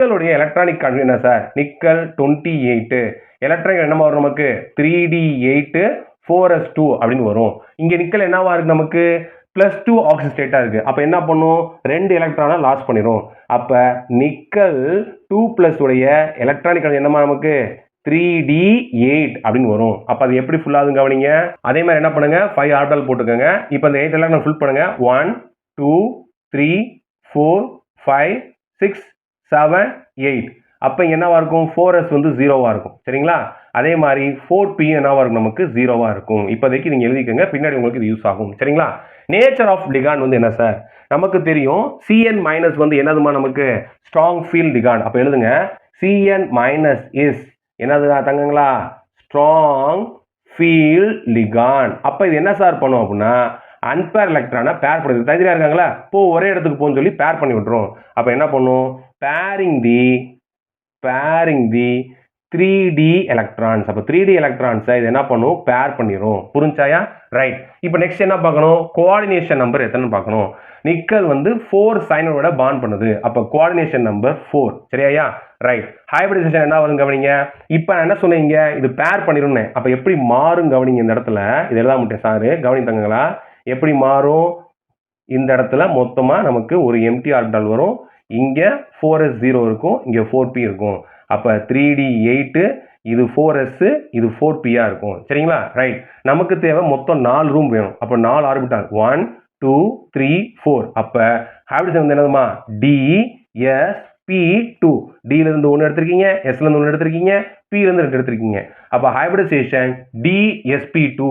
நிக்கலுடைய electronic configuration என்ன sir? Nickel 28 electronic என்னமா வரும் நமக்கு 3d8 4s2 அப்படின்னு வரும். இங்க நிக்கல் என்னவா இருக்கு நமக்கு +2 ஆக்சிஜன் ஸ்டேட்டா இருக்கு. அப்ப என்ன பண்ணும்? 2 எலக்ட்ரானை லாஸ் பண்ணிரும். அப்ப நிக்கல் 2+ உடைய எலக்ட்ரானிக் என்னமா நமக்கு 3d8 அப்படின்னு வரும். அப்ப அது எப்படி ஃபுல் ஆகுதுன்னு கவனிங்க. அதே மாதிரி என்ன பண்ணுங்க 5 ஆர்பிட்டால் போட்டுக்கோங்க. இப்போ இந்த 8 எலக்ட்ரான் ஃபில் பண்ணுங்க. 1 2 3 4 5 6 7 8. அப்ப என்னவா இருக்கும் 4s வந்து 0வா இருக்கும். சரிங்களா? அதே மாதிரி 4p என்னவா இருக்கும் நமக்கு 0வா இருக்கும். இப்போதைக்கு நீங்க எழுதிக்கங்க, பின்னாடி உங்களுக்கு இது யூஸ் ஆகும். சரிங்களா? நேச்சர் ஆஃப் லிகாண்ட் வந்து என்ன சார்? நமக்கு தெரியும் Cn- வந்து என்னதுமா நமக்கு ஸ்ட்ராங் ஃபீல்ட் லிகாண்ட். அப்ப எழுதுங்க Cn- இஸ் என்னது தங்கங்களா ஸ்ட்ராங் ஃபீல்ட் லிகாண்ட். அப்ப இது என்ன சார் பண்ணும் அப்படின்னா அன்பேர் எலக்ட்ரானை பேர் பண்ணுது. தனியா இருக்காங்களா போ ஒரே இடத்துக்கு போன்னு சொல்லி பேர் பண்ணி விட்டுரும். அப்ப என்ன பண்ணும் பேரிங் தி 3d எலக்ட்ரான்ஸ். அப்ப 3d எலக்ட்ரான்ஸை இது என்ன பண்ணும் பேர் பண்ணிரும். புரிஞ்சாயா? ரைட். இப்போ நெக்ஸ்ட் என்ன பார்க்கணும் கோஆர்டினேஷன் நம்பர் எத்தனை பார்க்கணும். நிக்கல் வந்து 4 சைனோட பாண்ட் பண்ணுது. அப்ப கோஆர்டினேஷன் நம்பர் 4. சரியா? ரைட். ஹைபிரிடைசேஷன் என்ன வரும் கவனிங்க. இப்போ நான் என்ன சொன்னீங்க இது பேர் பண்ணிரும்னு. அப்ப எப்படி மாறும் கவனிங்க. இந்த இடத்துல இது எழுத மாட்டேன் சார் கவனித்தாங்களா எப்படி மாறும். இந்த இடத்துல மொத்தமா நமக்கு ஒரு எம்டி ஆர்பிட்டால் வரும். இங்க 4s0 இருக்கும், இங்க 4p இருக்கும். அப்ப 3d8 இது 4s இது 4p-ஆ இருக்கும். சரிங்களா? ரைட். நமக்கு தேவை மொத்தம் 4 ரூம் வேணும். அப்ப 4 ஆர்பிட்டால் 1 2 3 4. அப்ப ஹைபிரிடைசேஷன் வந்து என்னதுமா dsp2. d ல இருந்து 1 எடுத்திருக்கீங்க, s ல இருந்து 1 எடுத்திருக்கீங்க, p ல இருந்து 2 எடுத்திருக்கீங்க. அப்ப ஹைபிரிடைசேஷன் dsp2